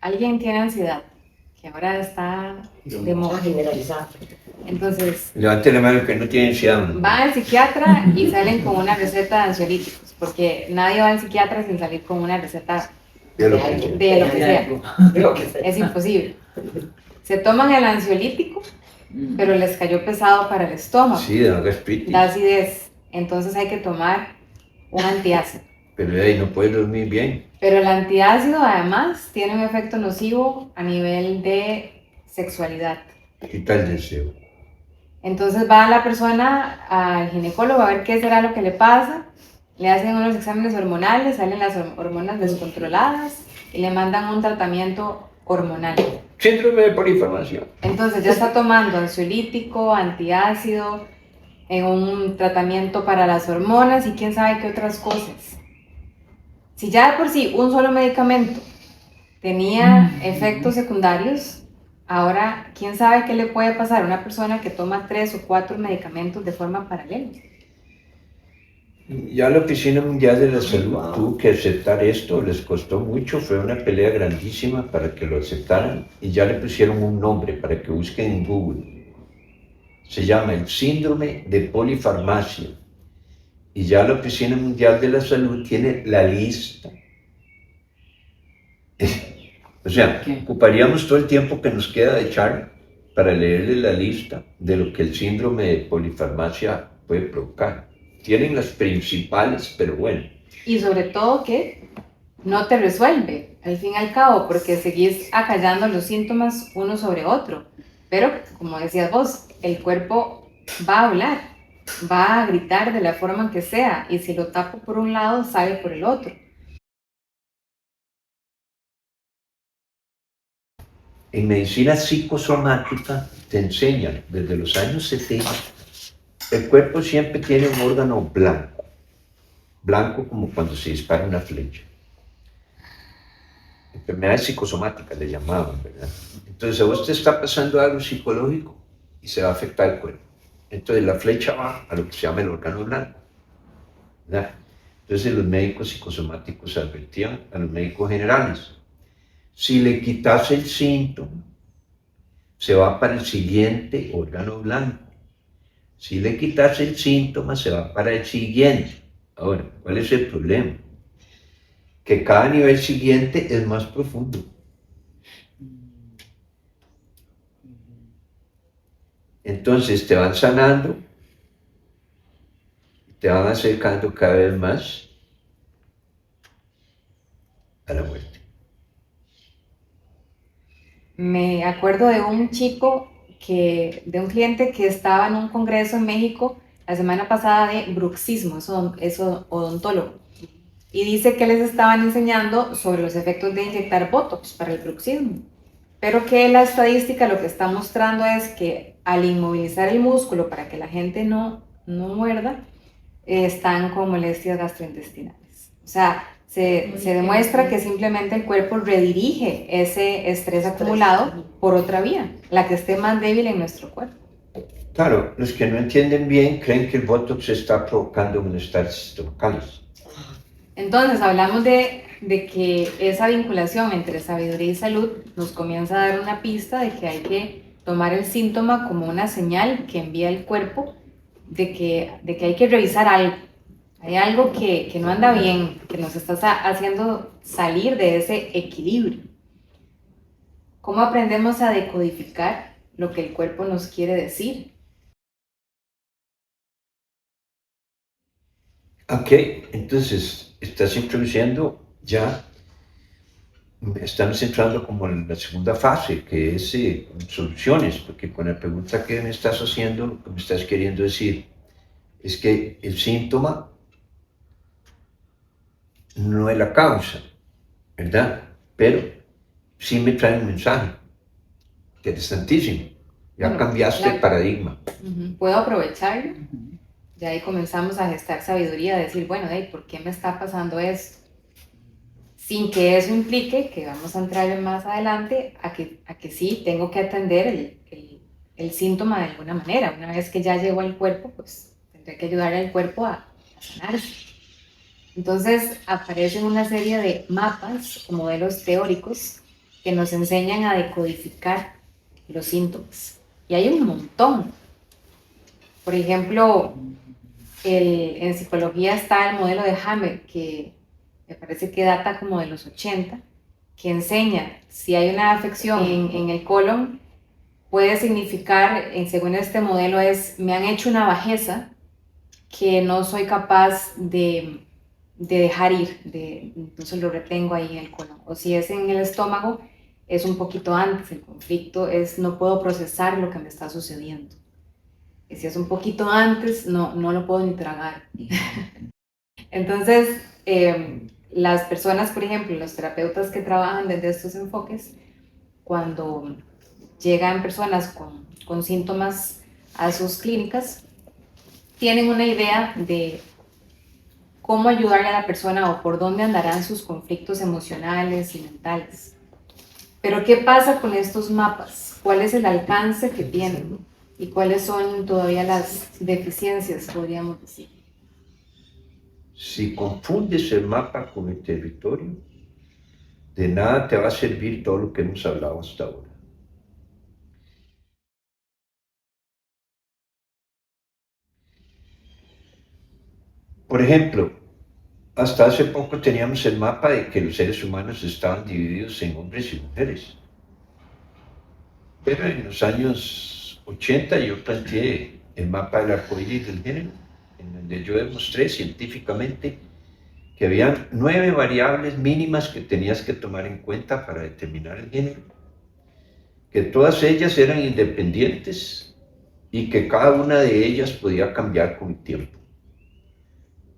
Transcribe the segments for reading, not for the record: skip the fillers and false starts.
alguien tiene ansiedad, que ahora está de moda generalizada. Entonces, Levante la mano que no tiene ansiedad. va al psiquiatra y salen con una receta de ansiolíticos, porque nadie va al psiquiatra sin salir con una receta De lo que de sea. lo que sea. De lo que sea. Es imposible. Se toman el ansiolítico, pero les cayó pesado para el estómago. Sí, de la gastritis. Da acidez. Entonces hay que tomar un antiácido. Pero de ahí no puede dormir bien. Pero el antiácido además tiene un efecto nocivo a nivel de sexualidad. Quita el deseo. Entonces va la persona al ginecólogo a ver qué será lo que le pasa, le hacen unos exámenes hormonales, salen las hormonas descontroladas y le mandan un tratamiento hormonal. Síndrome de poliformación. Entonces ya está tomando ansiolítico, antiácido, un tratamiento para las hormonas y quién sabe qué otras cosas. Si ya de por sí un solo medicamento tenía efectos secundarios, ahora quién sabe qué le puede pasar a una persona que toma 3 o 4 medicamentos de forma paralela. Ya la Oficina Mundial de la Salud tuvo que aceptar esto, les costó mucho, fue una pelea grandísima para que lo aceptaran y ya le pusieron un nombre para que busquen en Google. Se llama el síndrome de polifarmacia y ya la Oficina Mundial de la Salud tiene la lista. O sea, ocuparíamos todo el tiempo que nos queda de charla para leerle la lista de lo que el síndrome de polifarmacia puede provocar. Tienen las principales, pero bueno. Y sobre todo que no te resuelve, al fin y al cabo, porque seguís acallando los síntomas uno sobre otro. Pero, como decías vos, el cuerpo va a hablar, va a gritar de la forma que sea, y si lo tapo por un lado, sale por el otro. En medicina psicosomática te enseñan desde los años 70, el cuerpo siempre tiene un órgano blanco, blanco como cuando se dispara una flecha. Enfermedades psicosomáticas le llamaban, ¿verdad? Entonces a vos te está pasando algo psicológico y se va a afectar el cuerpo. Entonces la flecha va a lo que se llama el órgano blanco, ¿verdad? Entonces los médicos psicosomáticos advertían a los médicos generales, si le quitas el síntoma, se va para el siguiente órgano blanco. Si le quitas el síntoma, se va para el siguiente. Ahora, ¿cuál es el problema? Que cada nivel siguiente es más profundo. Entonces te van sanando, te van acercando cada vez más a la muerte. Me acuerdo de un chico, de un cliente que estaba en un congreso en México la semana pasada de bruxismo, es odontólogo. Y dice que les estaban enseñando sobre los efectos de inyectar Botox para el bruxismo. Pero que la estadística lo que está mostrando es que al inmovilizar el músculo para que la gente no muerda, están con molestias gastrointestinales. O sea, se demuestra que simplemente el cuerpo redirige ese estrés acumulado por otra vía, la que esté más débil en nuestro cuerpo. Claro, los que no entienden bien creen que el Botox está provocando malestares estomacales. Entonces hablamos de que esa vinculación entre sabiduría y salud nos comienza a dar una pista de que hay que tomar el síntoma como una señal que envía el cuerpo de que hay que revisar algo. Hay algo que no anda bien, que nos está haciendo salir de ese equilibrio. ¿Cómo aprendemos a decodificar lo que el cuerpo nos quiere decir? Ok, entonces estás introduciendo ya, estamos entrando como en la segunda fase, que es soluciones, porque con la pregunta que me estás haciendo, lo que me estás queriendo decir es que el síntoma no es la causa, ¿verdad? Pero sí me trae un mensaje interesantísimo. Ya Bueno, cambiaste el paradigma. ¿Puedo aprovecharlo? Y ahí comenzamos a gestar sabiduría, a decir, bueno, ¿por qué me está pasando esto? Sin que eso implique, que vamos a entrar más adelante, a que sí tengo que atender el síntoma de alguna manera. Una vez que ya llegó al cuerpo, pues tendré que ayudar al cuerpo a sanarse. Entonces aparecen una serie de mapas o modelos teóricos que nos enseñan a decodificar los síntomas. Y hay un montón. Por ejemplo, en psicología está el modelo de Hammer, que me parece que data como de los 80, que enseña si hay una afección en el colon, puede significar, según este modelo, me han hecho una bajeza que no soy capaz de dejar ir, entonces lo retengo ahí en el colon. O si es en el estómago, es un poquito antes, el conflicto es no puedo procesar lo que me está sucediendo. Y si es un poquito antes, no lo puedo ni tragar. Entonces, las personas, por ejemplo, los terapeutas que trabajan desde estos enfoques, cuando llegan personas con síntomas a sus clínicas, tienen una idea de cómo ayudarle a la persona o por dónde andarán sus conflictos emocionales y mentales. Pero ¿qué pasa con estos mapas? ¿Cuál es el alcance que tienen? ¿Y cuáles son todavía las deficiencias, podríamos decir? Si confundes el mapa con el territorio, de nada te va a servir todo lo que hemos hablado hasta ahora. Por ejemplo, hasta hace poco teníamos el mapa de que los seres humanos estaban divididos en hombres y mujeres. Pero en los años 80 yo planteé el mapa del arcoíris del género, en donde yo demostré científicamente que había 9 variables mínimas que tenías que tomar en cuenta para determinar el género, que todas ellas eran independientes y que cada una de ellas podía cambiar con el tiempo.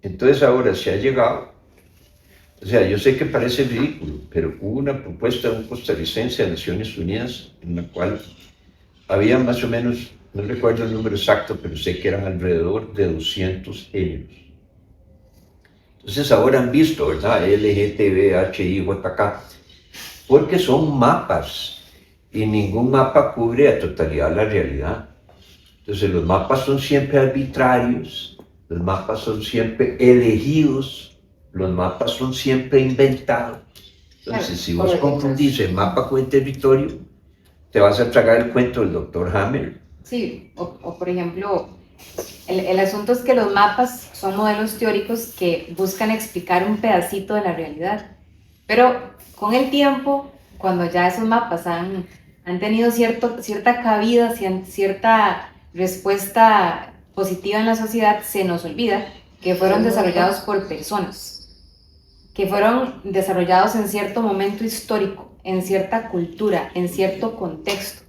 Entonces ahora se ha llegado, o sea, yo sé que parece ridículo, pero hubo una propuesta de un costarricense de Naciones Unidas en la cual había más o menos, no recuerdo el número exacto, pero sé que eran alrededor de 200 géneros. Entonces ahora han visto, ¿verdad? LGTB, porque son mapas y ningún mapa cubre a totalidad la realidad. Entonces los mapas son siempre arbitrarios, los mapas son siempre elegidos, los mapas son siempre inventados. Entonces, si vos confundís el mapa con el territorio, te vas a tragar el cuento del doctor Hammer. Sí, o por ejemplo, el asunto es que los mapas son modelos teóricos que buscan explicar un pedacito de la realidad. Pero con el tiempo, cuando ya esos mapas han tenido cierta cabida, cierta respuesta positiva en la sociedad, se nos olvida que fueron desarrollados por personas, que fueron desarrollados en cierto momento histórico, en cierta cultura, en cierto contexto,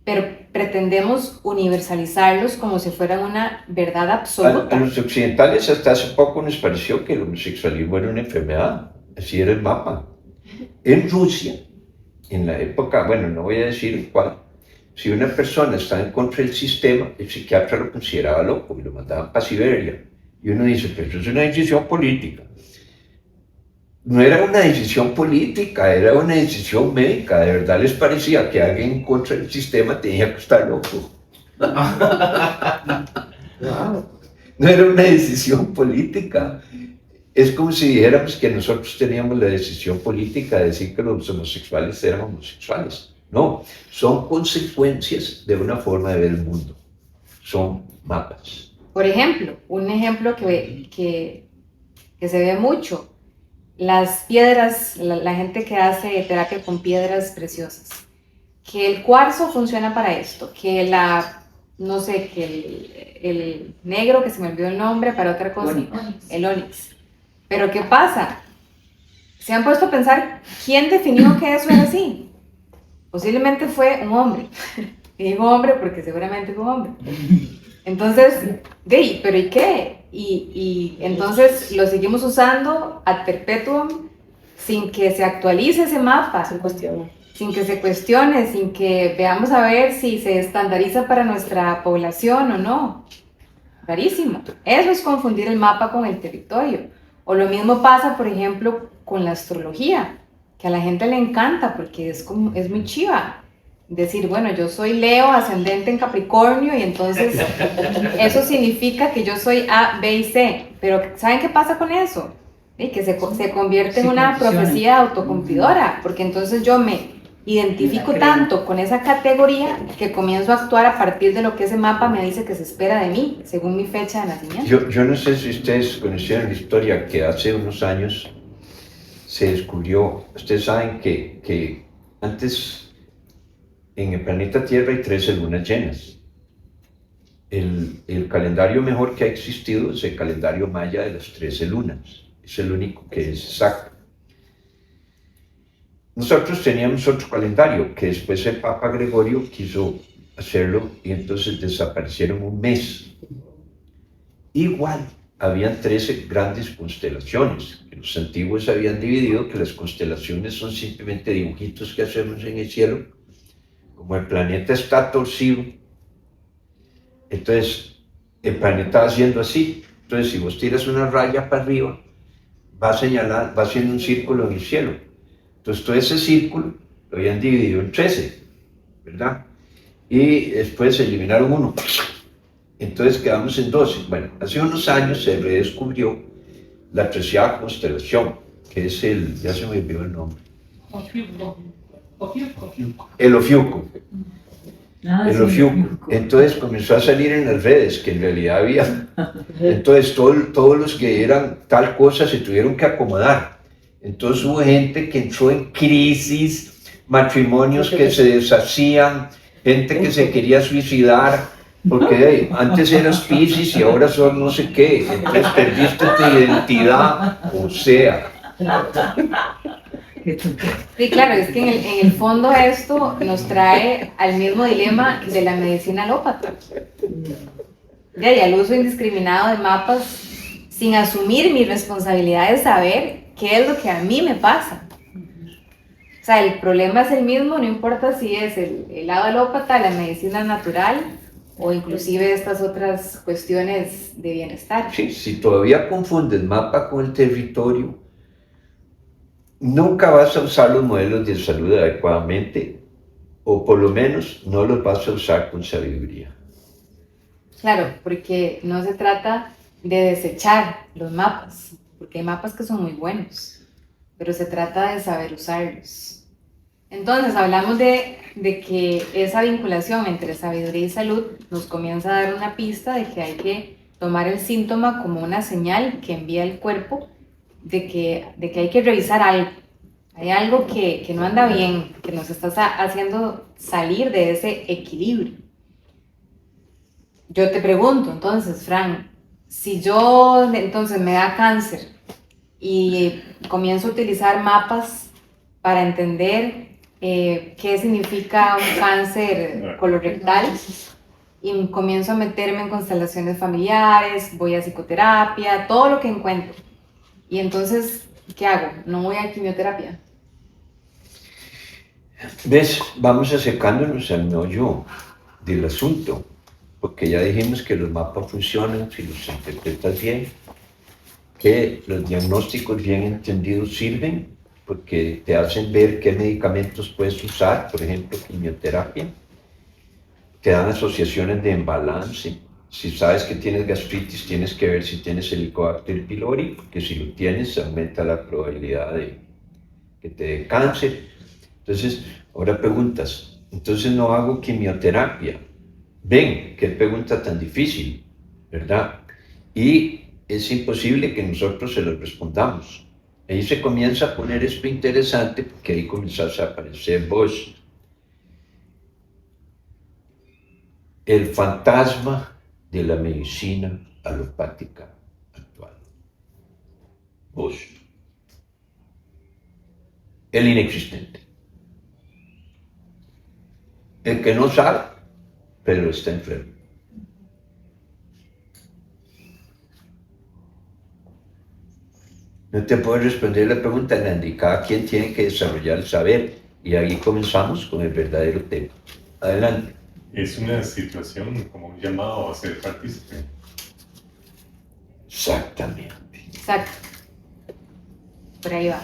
pero pretendemos universalizarlos como si fueran una verdad absoluta. A los occidentales hasta hace poco nos pareció que el homosexualismo era una enfermedad, así era el mapa. En Rusia, en la época, bueno, no voy a decir cuál, si una persona estaba en contra del sistema, el psiquiatra lo consideraba loco y lo mandaban para Siberia. Y uno dice, pero eso es una decisión política. No era una decisión política, era una decisión médica. De verdad les parecía que alguien en contra del sistema tenía que estar loco. No era una decisión política. Es como si dijéramos que nosotros teníamos la decisión política de decir que los homosexuales eran homosexuales. No, son consecuencias de una forma de ver el mundo. Son mapas. Por ejemplo, un ejemplo que se ve mucho, las piedras, la gente que hace terapia con piedras preciosas, que el cuarzo funciona para esto, que el negro, que se me olvidó el nombre, para otra cosa, el onix. Pero ¿qué pasa? ¿Se han puesto a pensar quién definió que eso era así? Posiblemente fue un hombre. Y digo hombre porque seguramente fue un hombre. Entonces, ¿pero y qué? Y entonces lo seguimos usando ad perpetuum sin que se actualice ese mapa. Sin que se cuestione, sin que veamos a ver si se estandariza para nuestra población o no. Rarísimo. Eso es confundir el mapa con el territorio. O lo mismo pasa, por ejemplo, con la astrología, que a la gente le encanta porque es muy chiva. Decir, bueno, yo soy Leo, ascendente en Capricornio, y entonces eso significa que yo soy A, B y C. Pero ¿saben qué pasa con eso? Que se convierte en una profecía autocumplidora, porque entonces yo me identifico tanto con esa categoría que comienzo a actuar a partir de lo que ese mapa me dice que se espera de mí, según mi fecha de nacimiento. Yo no sé si ustedes conocieron la historia que hace unos años se descubrió, ustedes saben que antes en el planeta Tierra hay 13 lunas llenas. El calendario mejor que ha existido es el calendario maya de las 13 lunas. Es el único que es exacto. Nosotros teníamos otro calendario que después el Papa Gregorio quiso hacerlo y entonces desaparecieron un mes. Igual, habían 13 grandes constelaciones, que los antiguos habían dividido que las constelaciones son simplemente dibujitos que hacemos en el cielo. Como el planeta está torcido, entonces el planeta va haciendo así. Entonces si vos tiras una raya para arriba, va a señalar, va haciendo un círculo en el cielo. Entonces todo ese círculo lo habían dividido en 13, ¿verdad? Y después se eliminaron uno. Entonces quedamos en 12. Bueno, hace unos años se redescubrió la 13ª constelación, que es ya se me olvidó el nombre. El Ofiuco. El Ofiuco. Entonces comenzó a salir en las redes que en realidad había. Entonces todos los que eran tal cosa se tuvieron que acomodar. Entonces hubo gente que entró en crisis, matrimonios que se deshacían, gente que se quería suicidar, porque antes eras Piscis y ahora son no sé qué, entonces perdiste tu identidad, o sea. Sí, claro, es que en el fondo esto nos trae al mismo dilema de la medicina alópata. Y al uso indiscriminado de mapas sin asumir mi responsabilidad de saber qué es lo que a mí me pasa. O sea, el problema es el mismo, no importa si es el lado alópata, la medicina natural o inclusive estas otras cuestiones de bienestar. Sí, si todavía confundes mapa con el territorio, nunca vas a usar los modelos de salud adecuadamente, o por lo menos no los vas a usar con sabiduría. Claro, porque no se trata de desechar los mapas, porque hay mapas que son muy buenos, pero se trata de saber usarlos. Entonces hablamos de que esa vinculación entre sabiduría y salud nos comienza a dar una pista de que hay que tomar el síntoma como una señal que envía el cuerpo de que hay que revisar algo. Hay algo que no anda bien, que nos está haciendo salir de ese equilibrio. Yo te pregunto entonces, Fran, si yo entonces me da cáncer y comienzo a utilizar mapas para entender qué significa un cáncer colorectal y comienzo a meterme en constelaciones familiares, voy a psicoterapia, todo lo que encuentro. Y entonces, ¿qué hago? ¿No voy a quimioterapia? ¿Ves? Vamos acercándonos al meollo del asunto, porque ya dijimos que los mapas funcionan si los interpretas bien, que los diagnósticos bien entendidos sirven, porque te hacen ver qué medicamentos puedes usar, por ejemplo, quimioterapia, te dan asociaciones de imbalance. Si sabes que tienes gastritis, tienes que ver si tienes Helicobacter pylori, porque si lo tienes, aumenta la probabilidad de que te dé cáncer. Entonces, ahora preguntas, entonces no hago quimioterapia. Ven, qué pregunta tan difícil, ¿verdad? Y es imposible que nosotros se lo respondamos. Ahí se comienza a poner esto interesante, porque ahí comenzás a aparecer vos. El fantasma de la medicina alopática actual. Vos. El inexistente. El que no sabe, pero está enfermo. No te puedo responder la pregunta, Nandy. Cada quien tiene que desarrollar el saber. Y ahí comenzamos con el verdadero tema. Adelante. Es una situación como un llamado a ser partícipe. Exactamente. Exacto. Por ahí va.